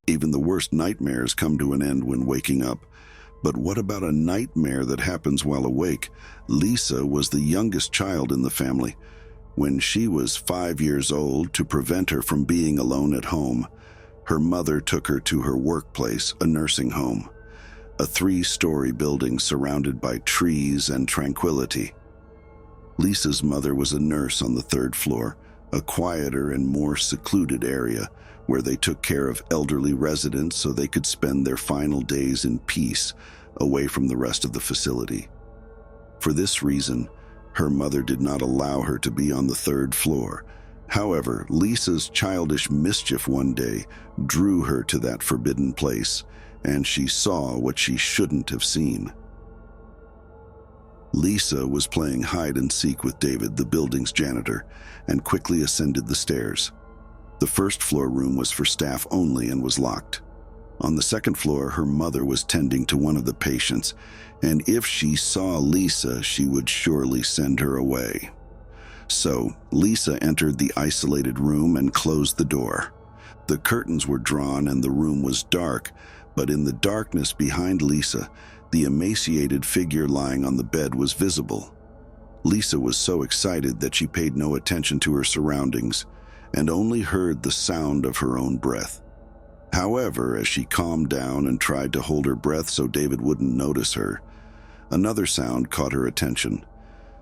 Even the worst nightmares come to an end when waking up. But what about a nightmare that happens while awake? Lisa was the youngest child in the family. When she was 5 years old, to prevent her from being alone at home, her mother took her to her workplace, a nursing home, a 3-story building surrounded by trees and tranquility. Lisa's mother was a nurse on the 3rd floor, a quieter and more secluded area where they took care of elderly residents so they could spend their final days in peace away from the rest of the facility. For this reason, her mother did not allow her to be on the 3rd floor. However, Lisa's childish mischief one day drew her to that forbidden place, and she saw what she shouldn't have seen. Lisa was playing hide and seek with David, the building's janitor, and quickly ascended the stairs. The 1st floor room was for staff only and was locked. On the 2nd floor, her mother was tending to one of the patients, and if she saw Lisa, she would surely send her away. So, Lisa entered the isolated room and closed the door. The curtains were drawn and the room was dark, but in the darkness behind Lisa, the emaciated figure lying on the bed was visible. Lisa was so excited that she paid no attention to her surroundings and only heard the sound of her own breath. However, as she calmed down and tried to hold her breath so David wouldn't notice her, another sound caught her attention: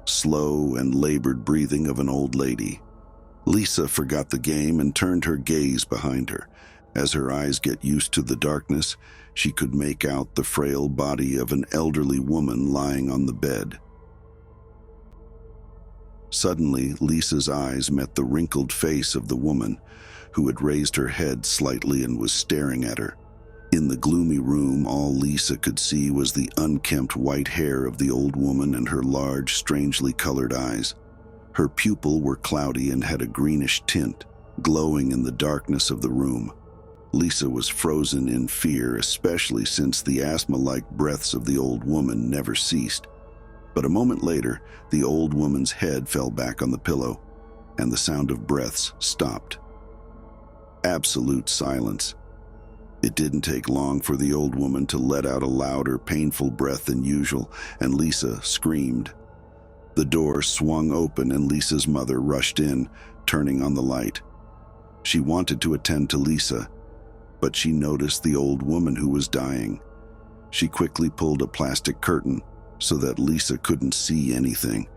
slow and labored breathing of an old lady. Lisa forgot the game and turned her gaze behind her. As her eyes get used to the darkness, she could make out the frail body of an elderly woman lying on the bed. Suddenly, Lisa's eyes met the wrinkled face of the woman, who had raised her head slightly and was staring at her. In the gloomy room, all Lisa could see was the unkempt white hair of the old woman and her large, strangely colored eyes. Her pupils were cloudy and had a greenish tint, glowing in the darkness of the room. Lisa was frozen in fear, especially since the asthma-like breaths of the old woman never ceased. But a moment later, the old woman's head fell back on the pillow, and the sound of breaths stopped. Absolute silence. It didn't take long for the old woman to let out a louder, painful breath than usual, and Lisa screamed. The door swung open and Lisa's mother rushed in, turning on the light. She wanted to attend to Lisa, but she noticed the old woman who was dying. She quickly pulled a plastic curtain so that Lisa couldn't see anything.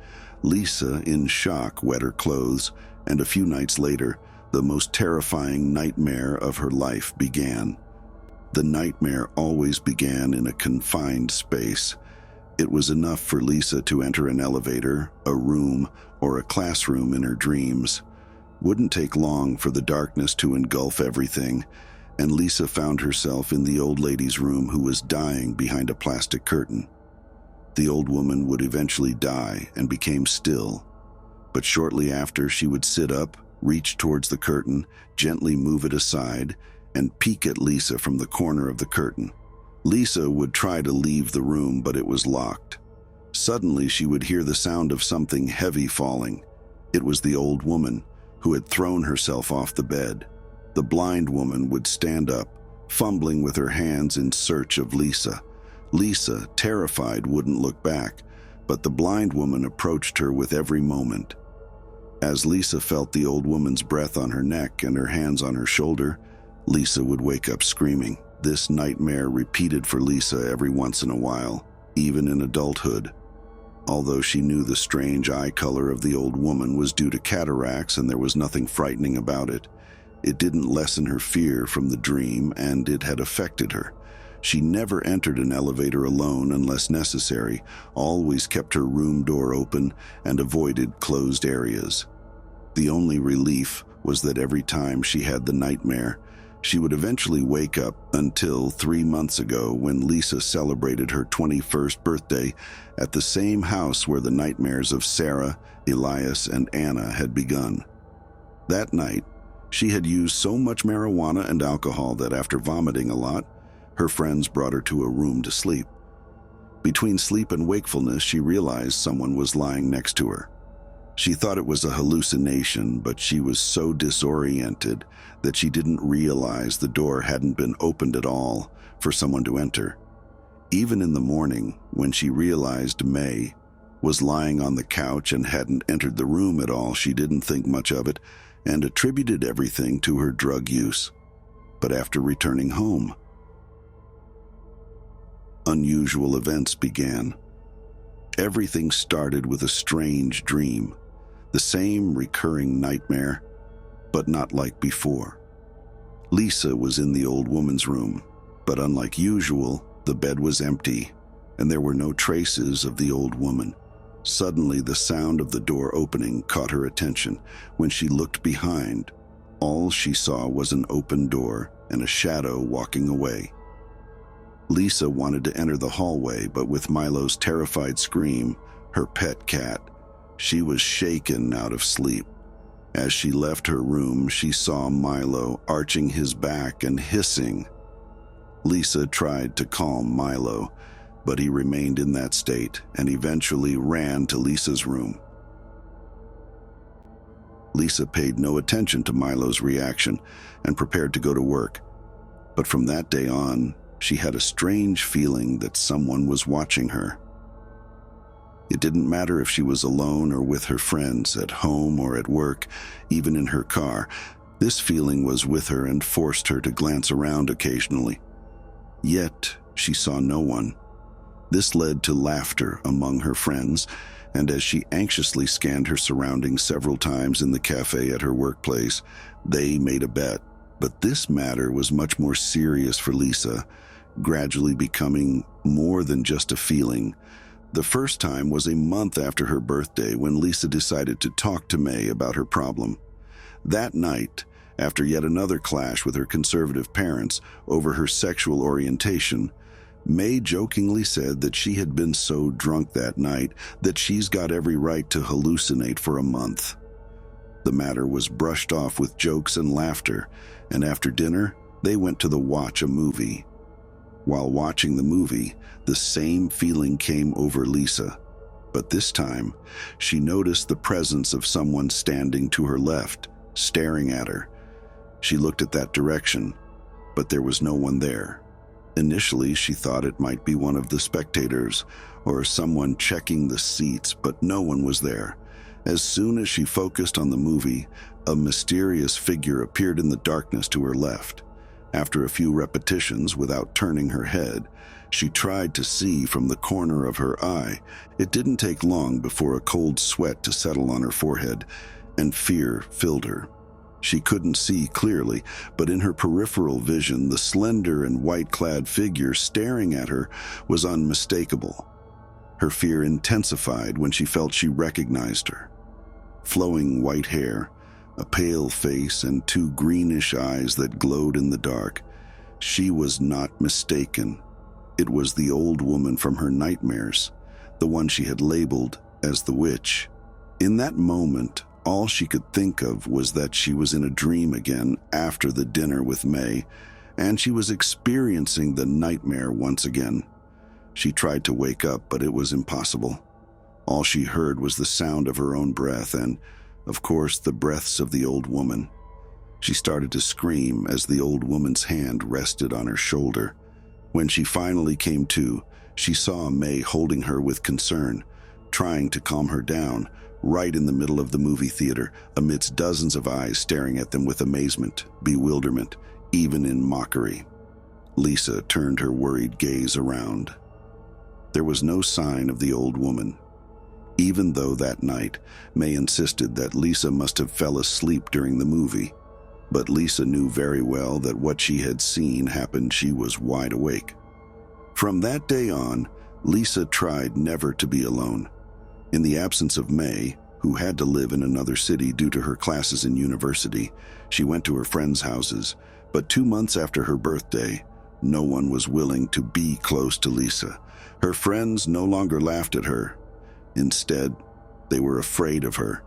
Lisa, in shock, wet her clothes, and a few nights later, the most terrifying nightmare of her life began. The nightmare always began in a confined space. It was enough for Lisa to enter an elevator, a room, or a classroom in her dreams. Wouldn't take long for the darkness to engulf everything, and Lisa found herself in the old lady's room who was dying behind a plastic curtain. The old woman would eventually die and became still, but shortly after she would sit up, reach towards the curtain, gently move it aside, and peek at Lisa from the corner of the curtain. Lisa would try to leave the room, but it was locked. Suddenly, she would hear the sound of something heavy falling. It was the old woman, who had thrown herself off the bed. The blind woman would stand up, fumbling with her hands in search of Lisa. Lisa, terrified, wouldn't look back, but the blind woman approached her with every moment. As Lisa felt the old woman's breath on her neck and her hands on her shoulder, Lisa would wake up screaming. This nightmare repeated for Lisa every once in a while, even in adulthood. Although she knew the strange eye color of the old woman was due to cataracts and there was nothing frightening about it, it didn't lessen her fear from the dream, and it had affected her. She never entered an elevator alone unless necessary, always kept her room door open, and avoided closed areas. The only relief was that every time she had the nightmare, she would eventually wake up, until 3 months ago when Lisa celebrated her 21st birthday at the same house where the nightmares of Sarah, Elias, and Anna had begun. That night, she had used so much marijuana and alcohol that after vomiting a lot, her friends brought her to a room to sleep. Between sleep and wakefulness, she realized someone was lying next to her. She thought it was a hallucination, but she was so disoriented that she didn't realize the door hadn't been opened at all for someone to enter. Even in the morning, when she realized May was lying on the couch and hadn't entered the room at all, she didn't think much of it and attributed everything to her drug use. But after returning home, unusual events began. Everything started with a strange dream, the same recurring nightmare, but not like before. Lisa was in the old woman's room, but unlike usual, the bed was empty, and there were no traces of the old woman. Suddenly, the sound of the door opening caught her attention. When she looked behind, all she saw was an open door and a shadow walking away. Lisa wanted to enter the hallway, but with Milo's terrified scream, her pet cat, she was shaken out of sleep. As she left her room, she saw Milo arching his back and hissing. Lisa tried to calm Milo, but he remained in that state and eventually ran to Lisa's room. Lisa paid no attention to Milo's reaction and prepared to go to work. But from that day on, she had a strange feeling that someone was watching her. It didn't matter if she was alone or with her friends, at home or at work, even in her car. This feeling was with her and forced her to glance around occasionally. Yet, she saw no one. This led to laughter among her friends, and as she anxiously scanned her surroundings several times in the cafe at her workplace, they made a bet. But this matter was much more serious for Lisa, gradually becoming more than just a feeling. The first time was a month after her birthday when Lisa decided to talk to May about her problem. That night, after yet another clash with her conservative parents over her sexual orientation, May jokingly said that she had been so drunk that night that she's got every right to hallucinate for a month. The matter was brushed off with jokes and laughter, and after dinner, they went to watch a movie. While watching the movie, the same feeling came over Lisa, but this time, she noticed the presence of someone standing to her left, staring at her. She looked at that direction, but there was no one there. Initially, she thought it might be one of the spectators or someone checking the seats, but no one was there. As soon as she focused on the movie, a mysterious figure appeared in the darkness to her left. After a few repetitions without turning her head, she tried to see from the corner of her eye. It didn't take long before a cold sweat to settle on her forehead, and fear filled her. She couldn't see clearly, but in her peripheral vision, the slender and white-clad figure staring at her was unmistakable. Her fear intensified when she felt she recognized her. Flowing white hair, a pale face, and two greenish eyes that glowed in the dark. She was not mistaken. It was the old woman from her nightmares, the one she had labeled as the witch. In that moment, all she could think of was that she was in a dream again after the dinner with May, and she was experiencing the nightmare once again. She tried to wake up, but it was impossible. All she heard was the sound of her own breath and, of course, the breaths of the old woman. She started to scream as the old woman's hand rested on her shoulder. When she finally came to, she saw May holding her with concern, trying to calm her down, right in the middle of the movie theater, amidst dozens of eyes staring at them with amazement, bewilderment, even in mockery. Lisa turned her worried gaze around. There was no sign of the old woman. Even though that night, May insisted that Lisa must have fell asleep during the movie. But Lisa knew very well that what she had seen happened. She was wide awake. From that day on, Lisa tried never to be alone. In the absence of May, who had to live in another city due to her classes in university, she went to her friends' houses. But 2 months after her birthday, no one was willing to be close to Lisa. Her friends no longer laughed at her. Instead, they were afraid of her.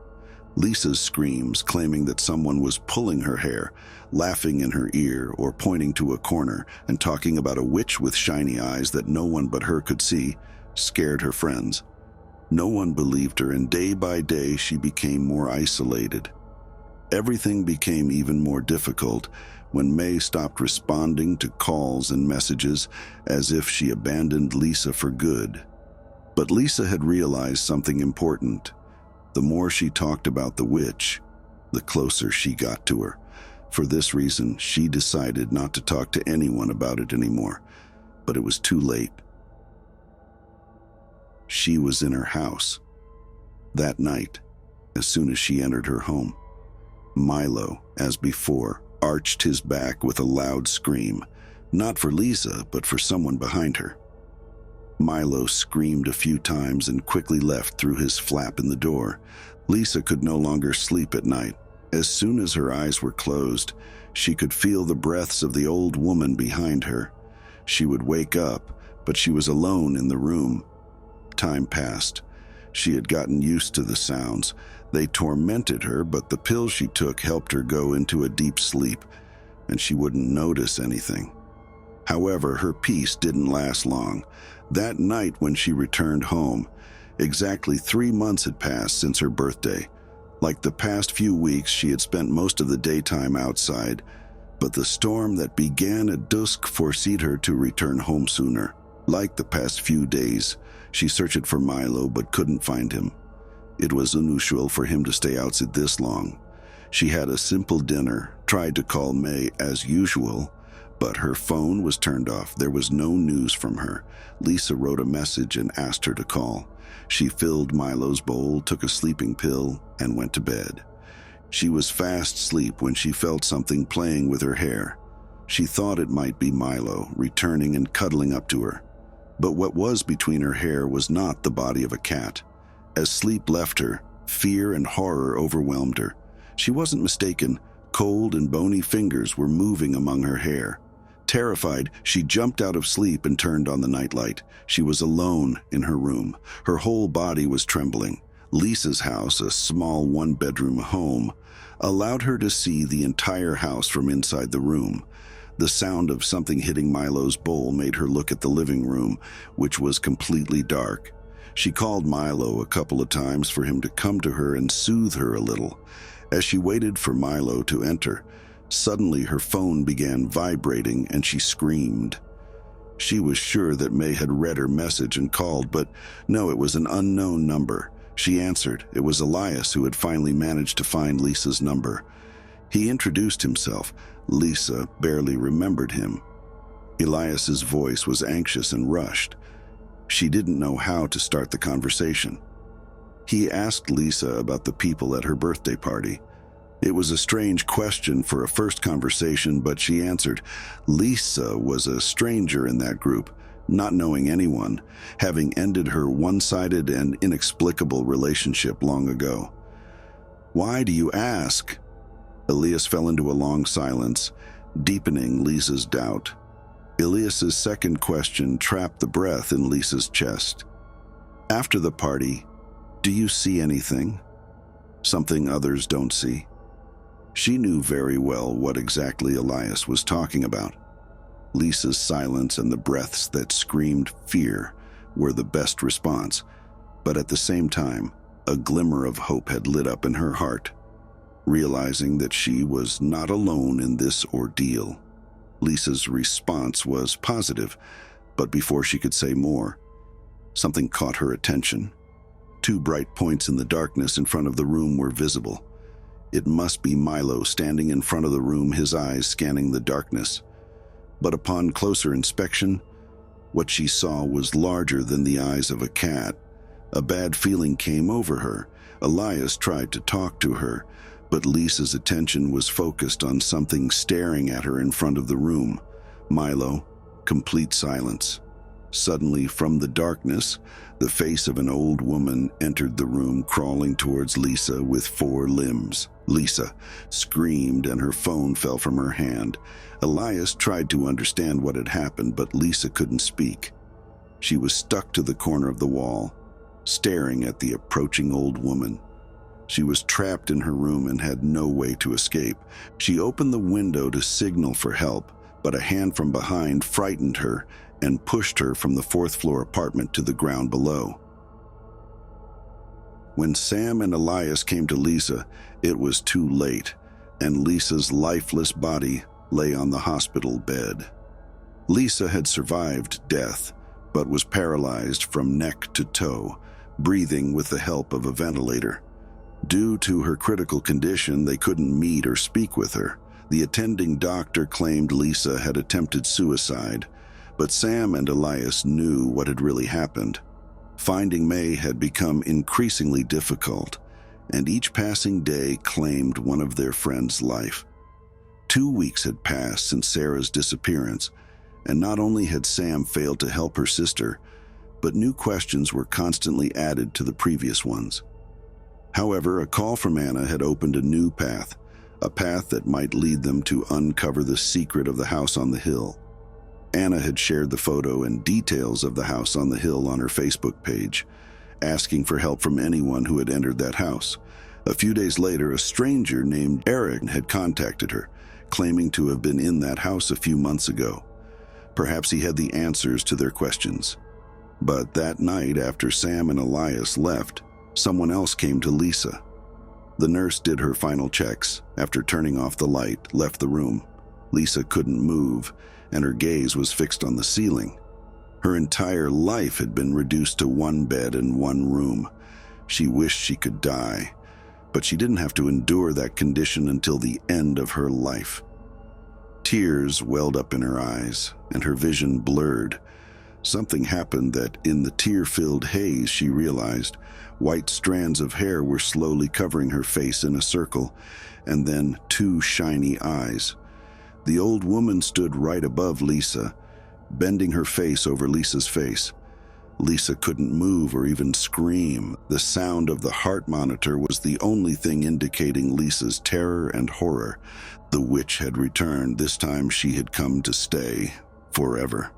Lisa's screams, claiming that someone was pulling her hair, laughing in her ear, or pointing to a corner and talking about a witch with shiny eyes that no one but her could see, scared her friends. No one believed her, and day by day she became more isolated. Everything became even more difficult when May stopped responding to calls and messages, as if she abandoned Lisa for good. But Lisa had realized something important. The more she talked about the witch, the closer she got to her. For this reason, she decided not to talk to anyone about it anymore. But it was too late. She was in her house. That night, as soon as she entered her home, Milo, as before, arched his back with a loud scream, not for Lisa, but for someone behind her. Milo screamed a few times and quickly left through his flap in the door. Lisa could no longer sleep at night. As soon as her eyes were closed, she could feel the breaths of the old woman behind her. She would wake up, but she was alone in the room. Time passed. She had gotten used to the sounds. They tormented her, but the pills she took helped her go into a deep sleep, and she wouldn't notice anything. However, her peace didn't last long. That night when she returned home, exactly 3 months had passed since her birthday. Like the past few weeks, she had spent most of the daytime outside, but the storm that began at dusk forced her to return home sooner. Like the past few days, she searched for Milo but couldn't find him. It was unusual for him to stay outside this long. She had a simple dinner, tried to call May as usual, but her phone was turned off. There was no news from her. Lisa wrote a message and asked her to call. She filled Milo's bowl, took a sleeping pill, and went to bed. She was fast asleep when she felt something playing with her hair. She thought it might be Milo, returning and cuddling up to her. But what was between her hair was not the body of a cat. As sleep left her, fear and horror overwhelmed her. She wasn't mistaken. Cold and bony fingers were moving among her hair. Terrified, she jumped out of sleep and turned on the nightlight. She was alone in her room. Her whole body was trembling. Lisa's house, a small one-bedroom home, allowed her to see the entire house from inside the room. The sound of something hitting Milo's bowl made her look at the living room, which was completely dark. She called Milo a couple of times for him to come to her and soothe her a little. As she waited for Milo to enter, suddenly her phone began vibrating and she screamed. She was sure that May had read her message and called, but no, it was an unknown number. She answered. It was Elias, who had finally managed to find Lisa's number. He introduced himself. Lisa barely remembered him. Elias's voice was anxious and rushed. She didn't know how to start the conversation. He asked Lisa about the people at her birthday party. It was a strange question for a first conversation, but she answered. Lisa was a stranger in that group, not knowing anyone, having ended her one-sided and inexplicable relationship long ago. "Why do you ask?" Elias fell into a long silence, deepening Lisa's doubt. Elias's second question trapped the breath in Lisa's chest. "After the party, do you see anything? Something others don't see?" She knew very well what exactly Elias was talking about. Lisa's silence and the breaths that screamed fear were the best response, but at the same time, a glimmer of hope had lit up in her heart, realizing that she was not alone in this ordeal. Lisa's response was positive, but before she could say more, something caught her attention. 2 bright points in the darkness in front of the room were visible. It must be Milo standing in front of the room, his eyes scanning the darkness. But upon closer inspection, what she saw was larger than the eyes of a cat. A bad feeling came over her. Elias tried to talk to her, but Lisa's attention was focused on something staring at her in front of the room. Milo, complete silence. Suddenly, from the darkness, the face of an old woman entered the room, crawling towards Lisa with 4 limbs. Lisa screamed and her phone fell from her hand. Elias tried to understand what had happened, but Lisa couldn't speak. She was stuck to the corner of the wall, staring at the approaching old woman. She was trapped in her room and had no way to escape. She opened the window to signal for help, but a hand from behind frightened her and pushed her from the 4th-floor apartment to the ground below. When Sam and Elias came to Lisa, it was too late, and Lisa's lifeless body lay on the hospital bed. Lisa had survived death, but was paralyzed from neck to toe, breathing with the help of a ventilator. Due to her critical condition, they couldn't meet or speak with her. The attending doctor claimed Lisa had attempted suicide, but Sam and Elias knew what had really happened. Finding May had become increasingly difficult, and each passing day claimed one of their friends' life. 2 weeks had passed since Sarah's disappearance, and not only had Sam failed to help her sister, but new questions were constantly added to the previous ones. However, a call from Anna had opened a new path, a path that might lead them to uncover the secret of the house on the hill. Anna had shared the photo and details of the house on the hill on her Facebook page, asking for help from anyone who had entered that house. A few days later, a stranger named Eric had contacted her, claiming to have been in that house a few months ago. Perhaps he had the answers to their questions. But that night, after Sam and Elias left, someone else came to Lisa. The nurse did her final checks. After turning off the light, left the room. Lisa couldn't move, and her gaze was fixed on the ceiling. Her entire life had been reduced to one bed and one room. She wished she could die, but she didn't have to endure that condition until the end of her life. Tears welled up in her eyes, and her vision blurred. Something happened that, in the tear-filled haze, she realized white strands of hair were slowly covering her face in a circle, and then 2 shiny eyes. The old woman stood right above Lisa, bending her face over Lisa's face. Lisa couldn't move or even scream. The sound of the heart monitor was the only thing indicating Lisa's terror and horror. The witch had returned. This time she had come to stay forever.